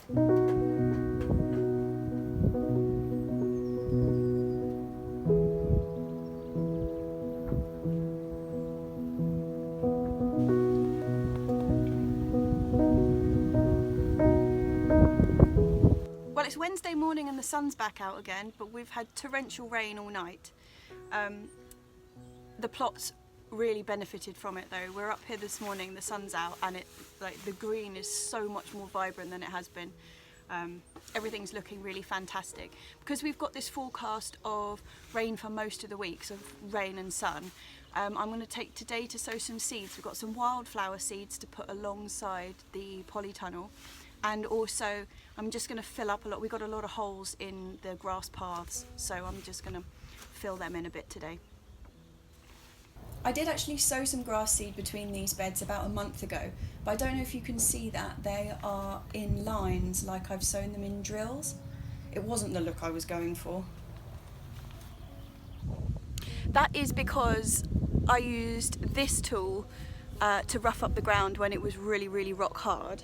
Well, it's Wednesday morning and the sun's back out again, but we've had torrential rain all night. The plots really benefited from it though. We're up here this morning, the sun's out, and the green is so much more vibrant than it has been. Everything's looking really fantastic. Because we've got this forecast of rain for most of the week, so rain and sun. I'm going to take today to sow some seeds. We've got some wildflower seeds to put alongside the polytunnel. And also I'm just going to fill up a lot. We've got a lot of holes in the grass paths, so I'm just going to fill them in a bit today. I did actually sow some grass seed between these beds about a month ago, but I don't know if you can see that they are in lines like I've sown them in drills. It wasn't the look I was going for. That is because I used this tool to rough up the ground when it was really, really rock hard.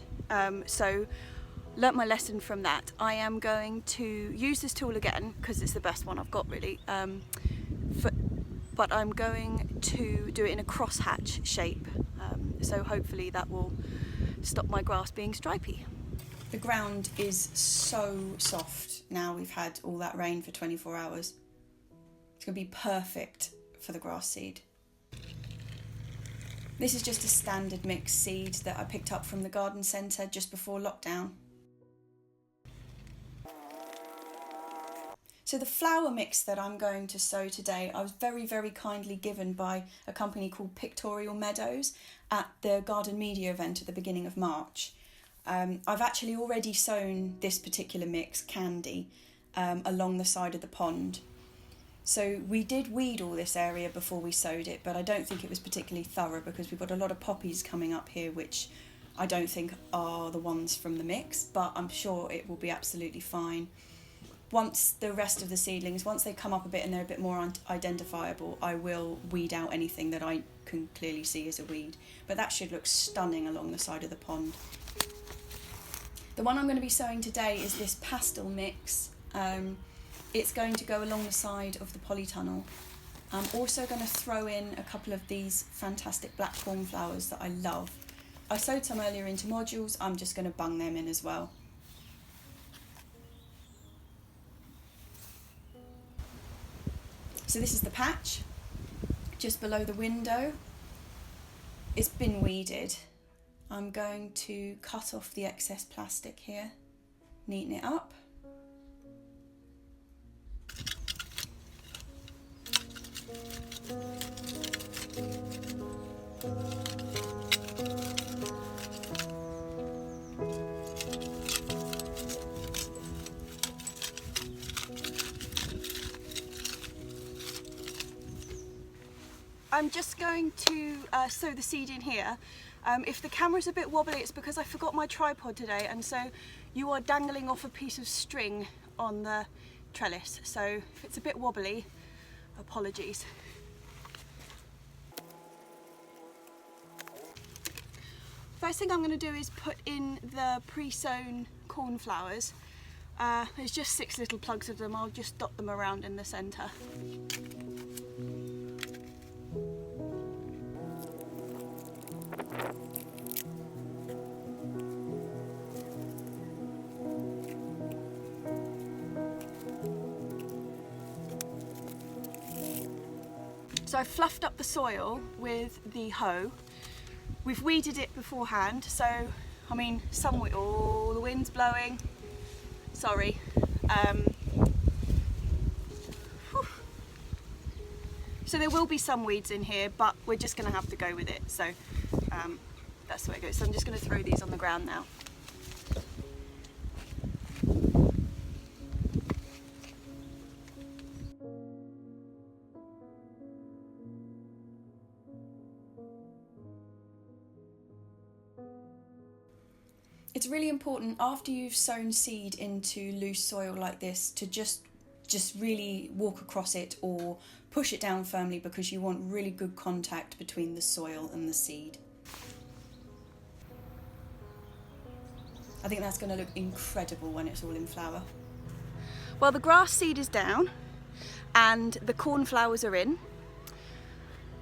So learnt my lesson from that. I am going to use this tool again because it's the best one I've got really, but I'm going to do it in a crosshatch shape, so hopefully that will stop my grass being stripy. The ground is so soft now we've had all that rain for 24 hours. It's going to be perfect for the grass seed. This is just a standard mixed seed that I picked up from the garden centre just before lockdown. So the flower mix that I'm going to sow today, I was very, very kindly given by a company called Pictorial Meadows at the Garden Media event at the beginning of March. I've actually already sown this particular mix, Candy, along the side of the pond. So we did weed all this area before we sowed it, but I don't think it was particularly thorough because we've got a lot of poppies coming up here which I don't think are the ones from the mix, but I'm sure it will be absolutely fine. Once the rest of the seedlings, once they come up a bit and they're a bit more identifiable, I will weed out anything that I can clearly see as a weed. But that should look stunning along the side of the pond. The one I'm going to be sowing today is this pastel mix. It's going to go along the side of the polytunnel. I'm also going to throw in a couple of these fantastic black cornflowers that I love. I sowed some earlier into modules, I'm just going to bung them in as well. So this is the patch, just below the window. It's been weeded. I'm going to cut off the excess plastic here, neaten it up. I'm just going to sow the seed in here. If the camera's a bit wobbly, it's because I forgot my tripod today, and so you are dangling off a piece of string on the trellis. So if it's a bit wobbly, apologies. First thing I'm going to do is put in the pre-sown cornflowers. There's just 6 little plugs of them. I'll just dot them around in the centre. So I've fluffed up the soil with the hoe. We've weeded it beforehand, so I mean, oh, the wind's blowing. Sorry. So there will be some weeds in here, but we're just going to have to go with it. So that's the way it goes. So I'm just going to throw these on the ground now. It's really important after you've sown seed into loose soil like this to just really walk across it or push it down firmly, because you want really good contact between the soil and the seed. I think that's going to look incredible when it's all in flower. Well, the grass seed is down and the cornflowers are in.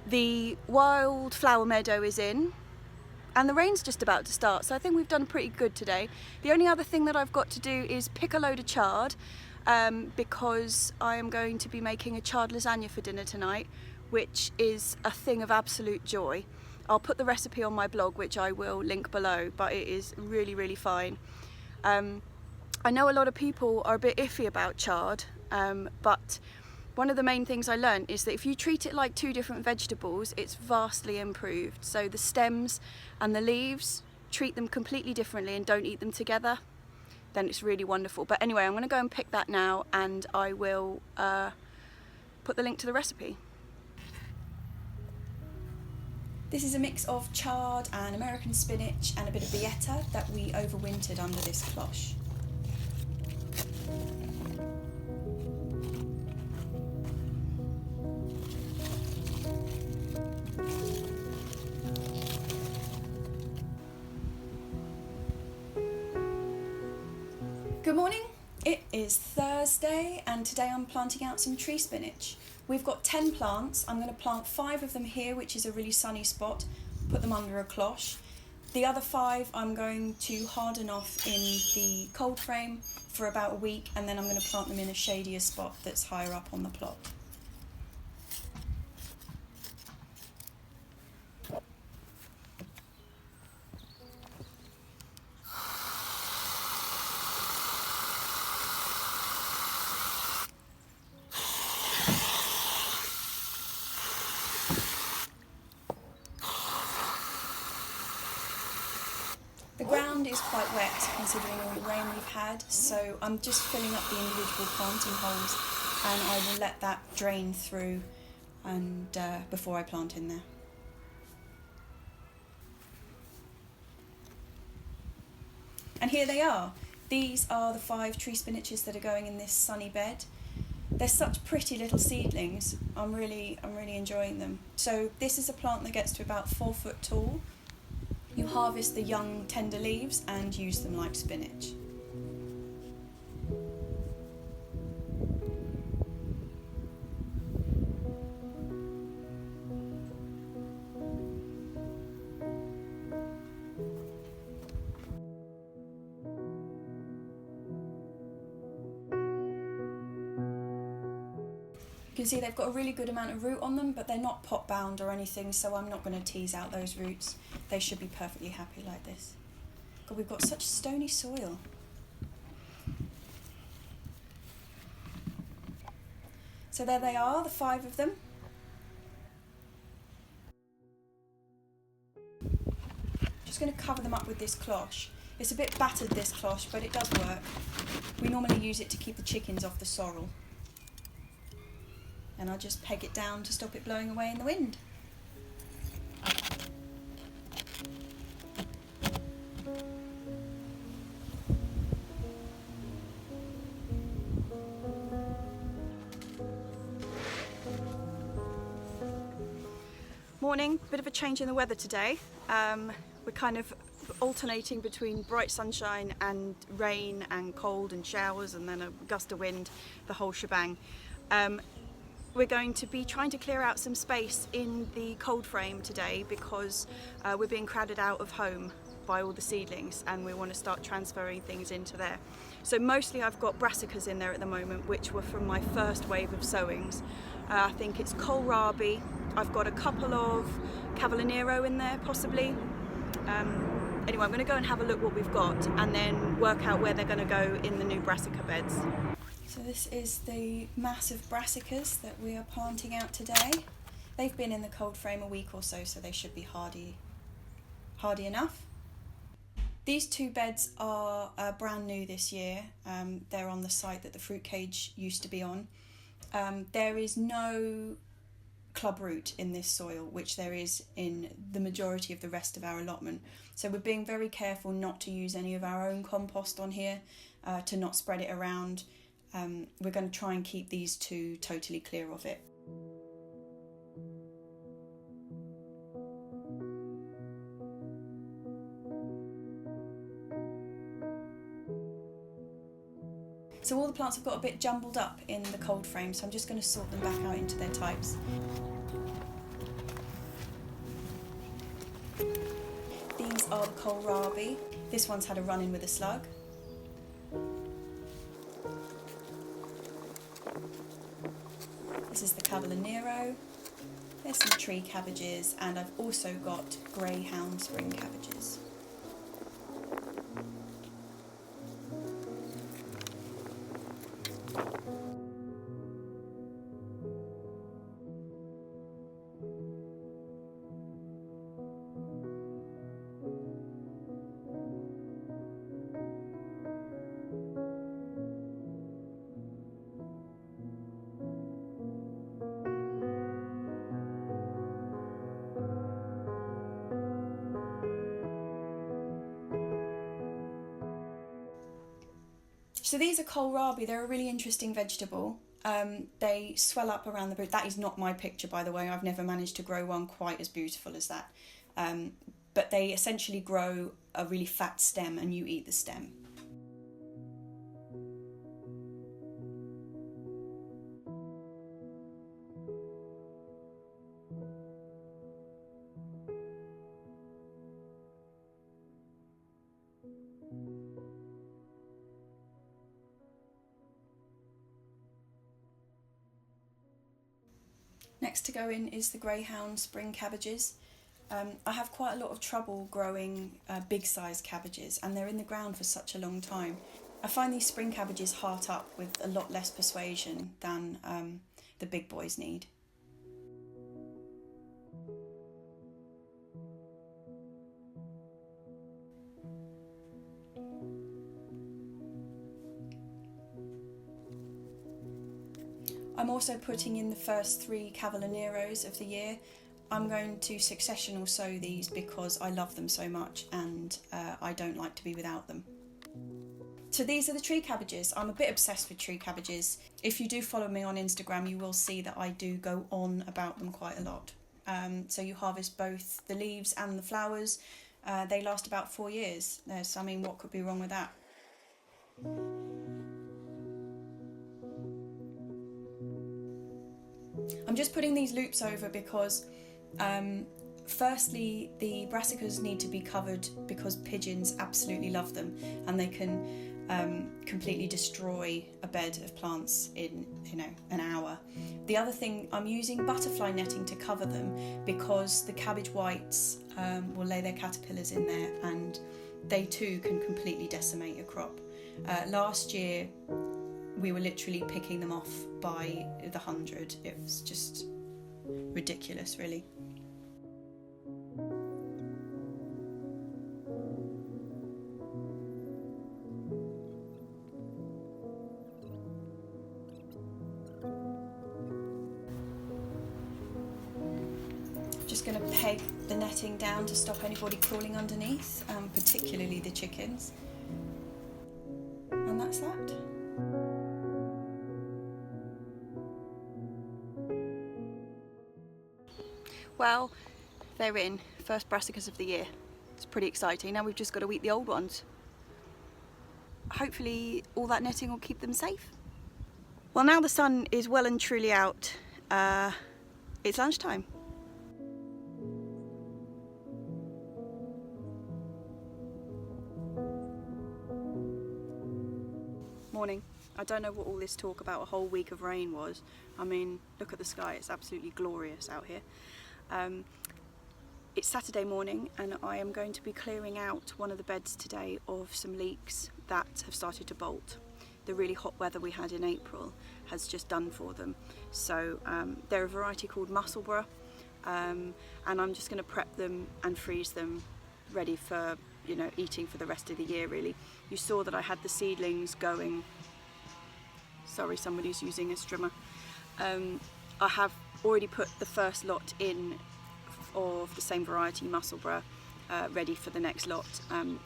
The wildflower meadow is in. And the rain's just about to start, so I think we've done pretty good today. The only other thing that I've got to do is pick a load of chard because I am going to be making a chard lasagna for dinner tonight, which is a thing of absolute joy. I'll put the recipe on my blog, which I will link below, but it is really, really fine. I know a lot of people are a bit iffy about chard, but one of the main things I learned is that if you treat it like two different vegetables, it's vastly improved. So the stems and the leaves, treat them completely differently and don't eat them together, then it's really wonderful. But anyway, I'm going to go and pick that now, and I will put the link to the recipe. This is a mix of chard and American spinach and a bit of bietta that we overwintered under this cloche. Good morning, it is Thursday and today I'm planting out some tree spinach. We've got 10 plants. I'm going to plant 5 of them here, which is a really sunny spot, put them under a cloche. The other 5 I'm going to harden off in the cold frame for about a week, and then I'm going to plant them in a shadier spot that's higher up on the plot. The ground is quite wet considering all the rain we've had, so I'm just filling up the individual planting holes and I will let that drain through and before I plant in there. And here they are. These are the 5 tree spinaches that are going in this sunny bed. They're such pretty little seedlings. I'm really enjoying them. So this is a plant that gets to about 4 foot tall. You harvest the young tender leaves and use them like spinach. You can see they've got a really good amount of root on them, but they're not pot bound or anything, so I'm not going to tease out those roots. They should be perfectly happy like this. God, we've got such stony soil. So there they are, the 5 of them. Just going to cover them up with this cloche. It's a bit battered, this cloche, but it does work. We normally use it to keep the chickens off the sorrel. And I'll just peg it down to stop it blowing away in the wind. Morning, bit of a change in the weather today. We're kind of alternating between bright sunshine and rain and cold and showers and then a gust of wind, the whole shebang. We're going to be trying to clear out some space in the cold frame today because we're being crowded out of home by all the seedlings and we want to start transferring things into there. So mostly I've got Brassicas in there at the moment, which were from my first wave of sowings. I think it's kohlrabi. I've got a couple of cavallonero in there possibly. Anyway, I'm going to go and have a look what we've got and then work out where they're going to go in the new Brassica beds. So this is the massive Brassicas that we are planting out today. They've been in the cold frame a week or so, so they should be hardy enough. These 2 beds are brand new this year. They're on the site that the fruit cage used to be on. There is no club root in this soil, which there is in the majority of the rest of our allotment. So we're being very careful not to use any of our own compost on here, to not spread it around. We're going to try and keep these 2 totally clear of it. So all the plants have got a bit jumbled up in the cold frame, so I'm just going to sort them back out into their types. These are the kohlrabi. This one's had a run-in with a slug. This is the Cavalla Nero. There's some tree cabbages, and I've also got greyhound spring cabbages. So these are kohlrabi. They're a really interesting vegetable. They swell up around the root. That is not my picture, by the way. I've never managed to grow one quite as beautiful as that. But they essentially grow a really fat stem and you eat the stem. Next to go in is the greyhound spring cabbages. I have quite a lot of trouble growing big sized cabbages, and they're in the ground for such a long time. I find these spring cabbages heart up with a lot less persuasion than the big boys need. I'm also putting in the first 3 Cavalla Neros of the year. I'm going to successional sow these because I love them so much, and I don't like to be without them. So these are the tree cabbages. I'm a bit obsessed with tree cabbages. If you do follow me on Instagram, you will see that I do go on about them quite a lot. So you harvest both the leaves and the flowers. They last about 4 years. So, I mean, what could be wrong with that? I'm just putting these loops over because firstly the brassicas need to be covered because pigeons absolutely love them, and they can completely destroy a bed of plants in an hour. The other thing, I'm using butterfly netting to cover them because the cabbage whites will lay their caterpillars in there, and they too can completely decimate a crop. Last year we were literally picking them off by the 100. It was just ridiculous, really. Just going to peg the netting down to stop anybody crawling underneath, particularly the chickens. And that's that. Well, they're in. First brassicas of the year. It's pretty exciting. Now we've just got to eat the old ones. Hopefully all that netting will keep them safe. Well, now the sun is well and truly out. It's lunchtime. Morning. I don't know what all this talk about a whole week of rain was. I mean, look at the sky, it's absolutely glorious out here. It's Saturday morning and I am going to be clearing out one of the beds today of some leeks that have started to bolt. The really hot weather we had in April has just done for them. So they're a variety called Musselburgh, and I'm just going to prep them and freeze them ready for eating for the rest of the year, really. You saw that I had the seedlings going. Sorry, somebody's using a strimmer. I have already put the first lot in of the same variety, Musselburgh, ready for the next lot.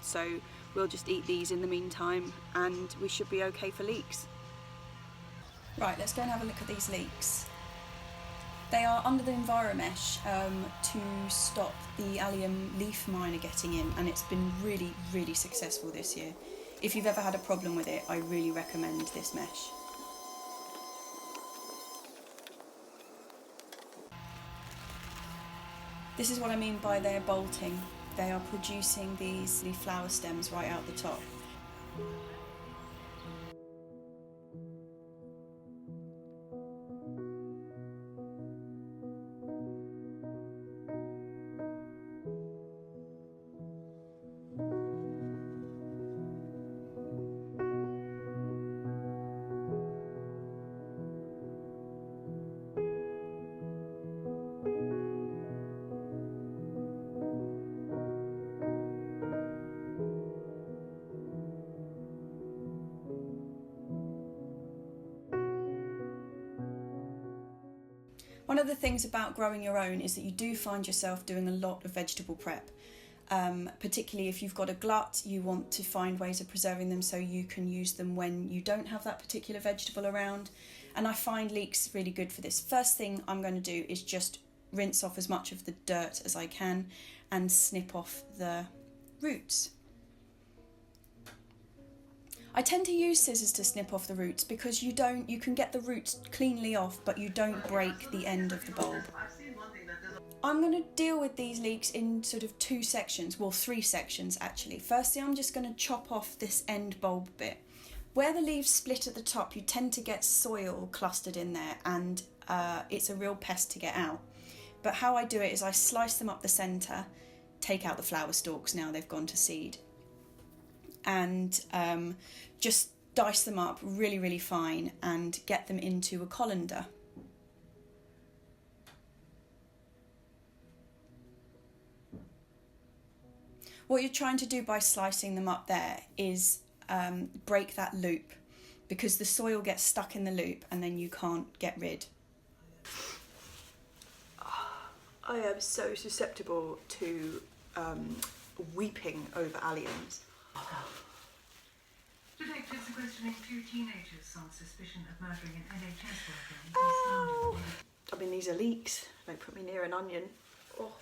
So we'll just eat these in the meantime and we should be okay for leeks. Right, let's go and have a look at these leeks. They are under the EnviroMesh to stop the allium leaf miner getting in, and it's been really, really successful this year. if you've ever had a problem with it, I really recommend this mesh. This is what I mean by they're bolting. They are producing these flower stems right out the top. One of the things about growing your own is that you do find yourself doing a lot of vegetable prep. Particularly if you've got a glut, you want to find ways of preserving them so you can use them when you don't have that particular vegetable around. And I find leeks really good for this. First thing I'm going to do is just rinse off as much of the dirt as I can and snip off the roots. I tend to use scissors to snip off the roots because you can get the roots cleanly off, but you don't break the end of the bulb. I'm going to deal with these leeks in sort of two sections, well 3 sections actually. Firstly, I'm just going to chop off this end bulb bit. Where the leaves split at the top, you tend to get soil clustered in there, and it's a real pest to get out. But how I do it is I slice them up the centre, take out the flower stalks now they've gone to seed, and just dice them up really, really fine and get them into a colander. What you're trying to do by slicing them up there is break that loop, because the soil gets stuck in the loop and then you can't get rid. I am so susceptible to weeping over alliums. Detectives are questioning 2 teenagers on suspicion of murdering an NHS worker in East Oh. London. I mean, these are leeks. Don't put me near an onion. Oh.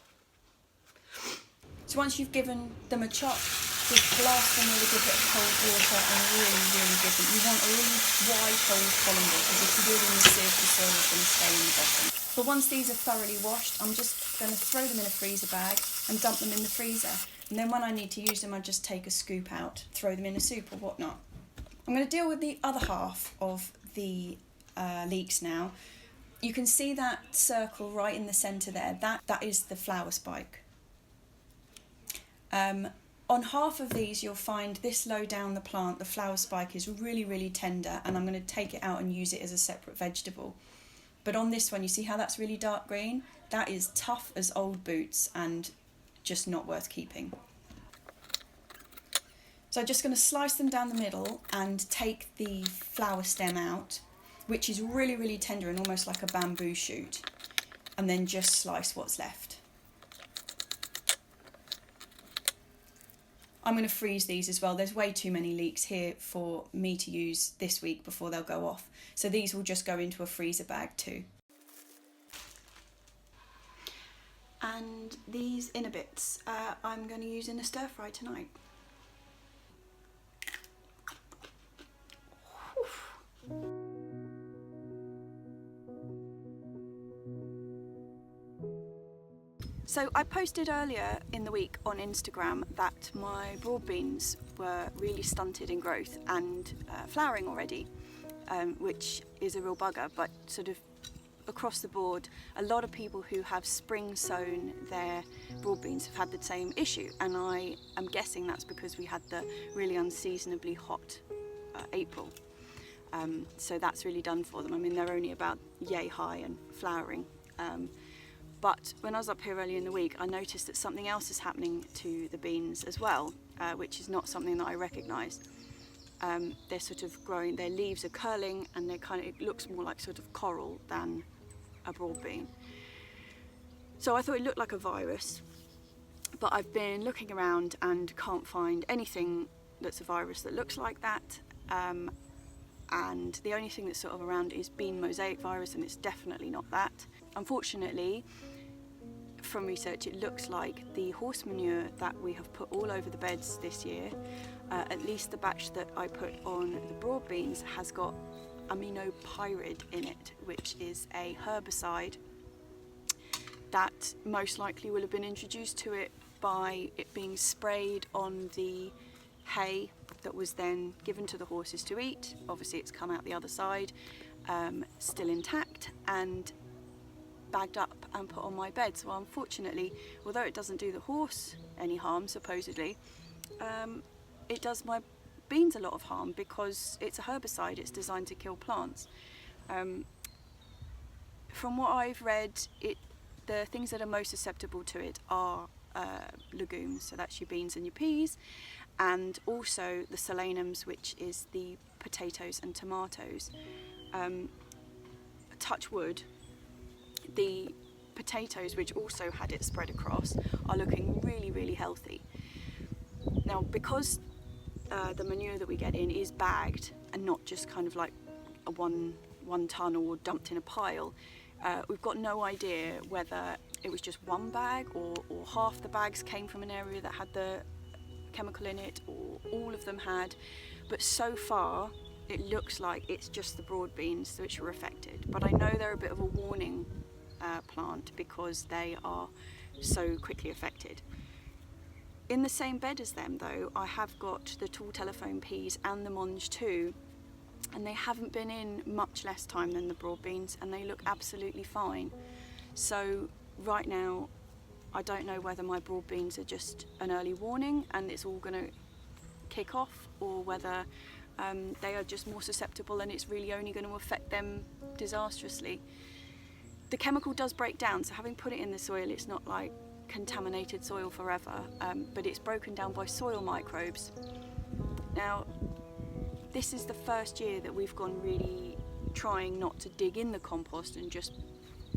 So once you've given them a chop, just blast them with a good bit of cold water and really, really give them. You want a really wide hole colander, because if you do it in the sieve, the soil is going to stay in the bottom. But once these are thoroughly washed, I'm just going to throw them in a freezer bag and dump them in the freezer. And then when I need to use them, I just take a scoop out, throw them in a soup or whatnot. I'm going to deal with the other half of the leeks now. You can see that circle right in the centre there. That is the flower spike. On half of these, you'll find this low down the plant, the flower spike is really, really tender, and I'm going to take it out and use it as a separate vegetable. But on this one, you see how that's really dark green? That is tough as old boots and just not worth keeping. So I'm just going to slice them down the middle and take the flower stem out, which is really, really tender and almost like a bamboo shoot, and then just slice what's left. I'm going to freeze these as well. There's way too many leeks here for me to use this week before they'll go off. So these will just go into a freezer bag too. And these inner bits I'm going to use in a stir fry tonight. So I posted earlier in the week on Instagram that my broad beans were really stunted in growth and flowering already, which is a real bugger, but sort of across the board, a lot of people who have spring sown their broad beans have had the same issue, and I am guessing that's because we had the really unseasonably hot April. So that's really done for them. I mean, they're only about yay high and flowering. But when I was up here earlier in the week, I noticed that something else is happening to the beans as well, which is not something that I recognised. They're sort of growing, their leaves are curling, and it looks more like sort of coral than a broad bean. So I thought it looked like a virus, but I've been looking around and can't find anything that's a virus that looks like that. And the only thing that's sort of around is bean mosaic virus, and it's definitely not that. Unfortunately, from research, it looks like the horse manure that we have put all over the beds this year At least the batch that I put on the broad beans has got aminopyride in it, which is a herbicide that most likely will have been introduced to it by it being sprayed on the hay that was then given to the horses to eat. Obviously it's come out the other side, still intact and bagged up and put on my bed. So unfortunately, although it doesn't do the horse any harm supposedly, it does my beans a lot of harm because it's a herbicide. It's designed to kill plants. From what I've read, the things that are most susceptible to it are legumes, so that's your beans and your peas, and also the solanums, which is the potatoes and tomatoes. Touch wood, the potatoes, which also had it spread across, are looking really, really healthy. Now, because the manure that we get in is bagged and not just kind of like a one ton or dumped in a pile, we've got no idea whether it was just one bag or half the bags came from an area that had the chemical in it, or all of them had. But so far it looks like it's just the broad beans which were affected. But I know they're a bit of a warning plant because they are so quickly affected. In the same bed as them though, I have got the tall telephone peas and the mange too, and they haven't been in much less time than the broad beans and they look absolutely fine. So right now I don't know whether my broad beans are just an early warning and it's all going to kick off, or whether they are just more susceptible and it's really only going to affect them disastrously. The chemical does break down, so having put it in the soil, it's not like contaminated soil forever, but it's broken down by soil microbes. Now, this is the first year that we've gone really trying not to dig in the compost and just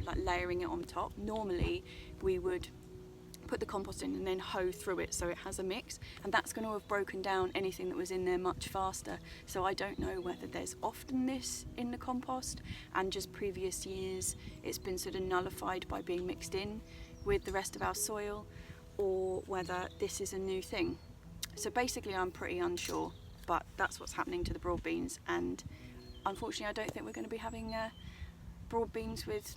like layering it on top. Normally we would put the compost in and then hoe through it so it has a mix, and that's going to have broken down anything that was in there much faster. So I don't know whether there's often this in the compost and just previous years it's been sort of nullified by being mixed in with the rest of our soil, or whether this is a new thing. So basically I'm pretty unsure, but that's what's happening to the broad beans, and unfortunately I don't think we're going to be having broad beans with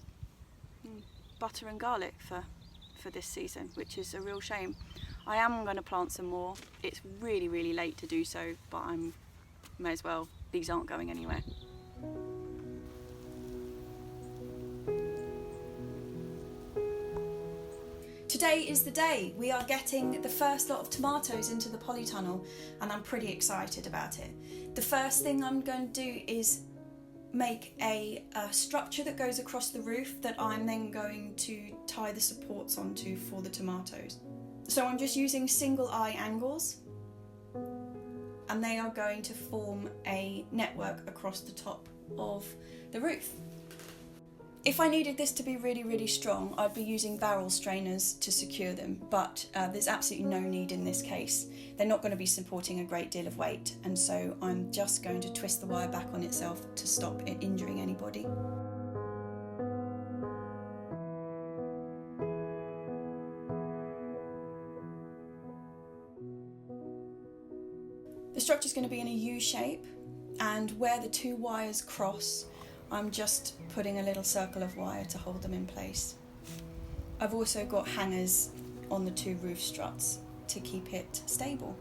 butter and garlic for this season, which is a real shame. I am going to plant some more. It's really, really late to do so, but may as well. These aren't going anywhere. Today is the day. We are getting the first lot of tomatoes into the polytunnel and I'm pretty excited about it. The first thing I'm going to do is make a structure that goes across the roof that I'm then going to tie the supports onto for the tomatoes. So I'm just using single eye angles and they are going to form a network across the top of the roof. If I needed this to be really, really strong, I'd be using barrel strainers to secure them, but there's absolutely no need in this case. They're not going to be supporting a great deal of weight, and so I'm just going to twist the wire back on itself to stop it injuring anybody. The structure is going to be in a U shape, and where the two wires cross, I'm just putting a little circle of wire to hold them in place. I've also got hangers on the two roof struts to keep it stable.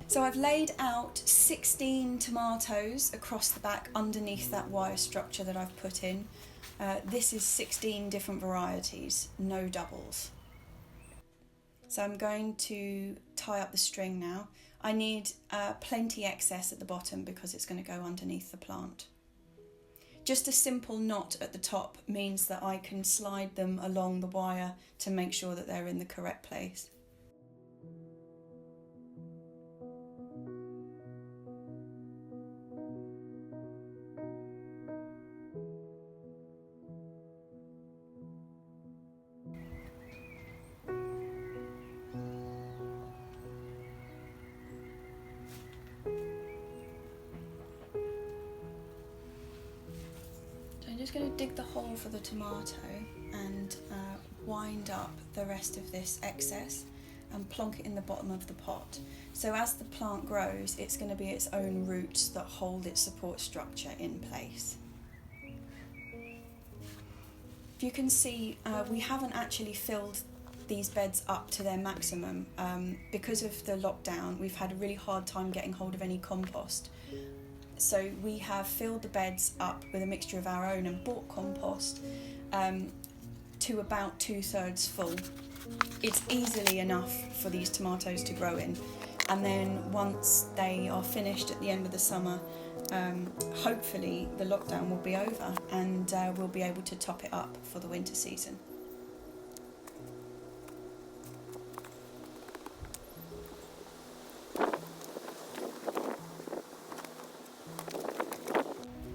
So I've laid out 16 tomatoes across the back underneath that wire structure that I've put in. This is 16 different varieties, no doubles. So I'm going to tie up the string now. I need plenty excess at the bottom because it's going to go underneath the plant. Just a simple knot at the top means that I can slide them along the wire to make sure that they're in the correct place. I'm just going to dig the hole for the tomato and grind up the rest of this excess and plonk it in the bottom of the pot. So as the plant grows, it's going to be its own roots that hold its support structure in place. If you can see, we haven't actually filled these beds up to their maximum. Because of the lockdown, we've had a really hard time getting hold of any compost. So we have filled the beds up with a mixture of our own and bought compost to about 2/3 full. It's easily enough for these tomatoes to grow in, and then once they are finished at the end of the summer, hopefully the lockdown will be over and we'll be able to top it up for the winter season.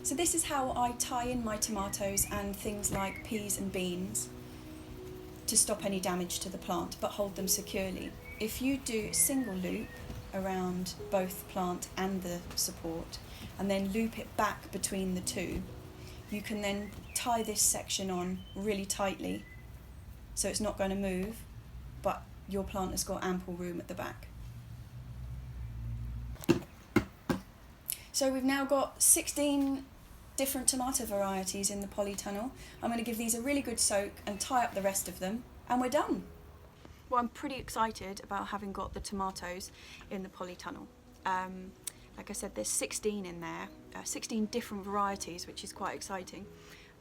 So this is how I tie in my tomatoes and things like peas and beans to stop any damage to the plant, but hold them securely. If you do a single loop around both plant and the support, and then loop it back between the two, you can then tie this section on really tightly so it's not going to move, but your plant has got ample room at the back. So we've now got 16 different tomato varieties in the polytunnel. I'm going to give these a really good soak and tie up the rest of them, and we're done. Well, I'm pretty excited about having got the tomatoes in the polytunnel. Like I said, there's 16 in there, 16 different varieties, which is quite exciting.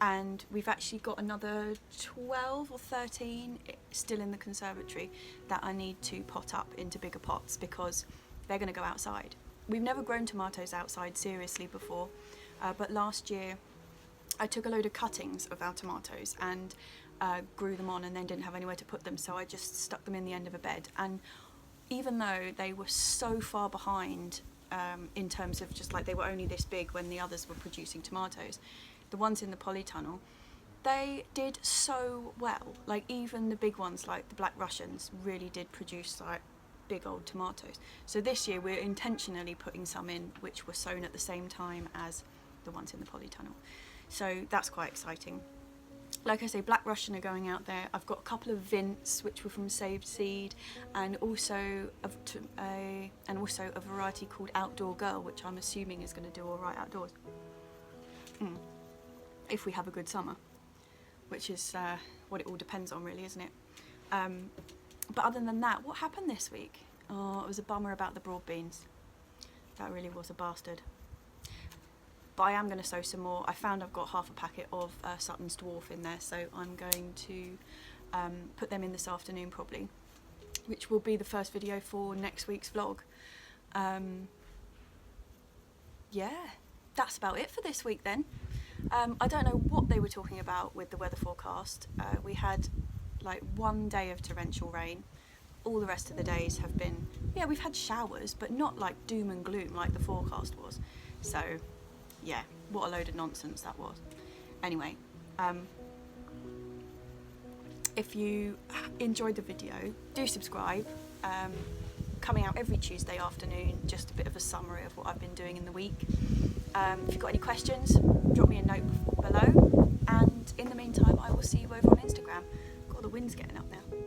And we've actually got another 12 or 13 still in the conservatory that I need to pot up into bigger pots because they're going to go outside. We've never grown tomatoes outside seriously before. But last year I took a load of cuttings of our tomatoes and grew them on and then didn't have anywhere to put them, so I just stuck them in the end of a bed. And even though they were so far behind in terms of just like they were only this big when the others were producing tomatoes, the ones in the polytunnel, they did so well. Like even the big ones like the Black Russians really did produce like big old tomatoes. So this year we're intentionally putting some in which were sown at the same time as the ones in the polytunnel. So that's quite exciting. Like I say, Black Russian are going out there. I've got a couple of Vints which were from saved seed, and also a variety called Outdoor Girl, which I'm assuming is going to do all right outdoors. If we have a good summer, which is what it all depends on really, isn't it? But other than that, what happened this week? Oh, it was a bummer about the broad beans. That really was a bastard. But I am going to sow some more. I found I've got half a packet of Sutton's Dwarf in there, so I'm going to put them in this afternoon probably, which will be the first video for next week's vlog. Yeah, that's about it for this week then. I don't know what they were talking about with the weather forecast. We had like one day of torrential rain. All the rest of the days have been, yeah, we've had showers, but not like doom and gloom like the forecast was. So yeah, what a load of nonsense that was. Anyway, if you enjoyed the video, do subscribe. Coming out every Tuesday afternoon, just a bit of a summary of what I've been doing in the week. If you've got any questions, drop me a note below, and in the meantime I will see you over on Instagram. God, the wind's getting up now.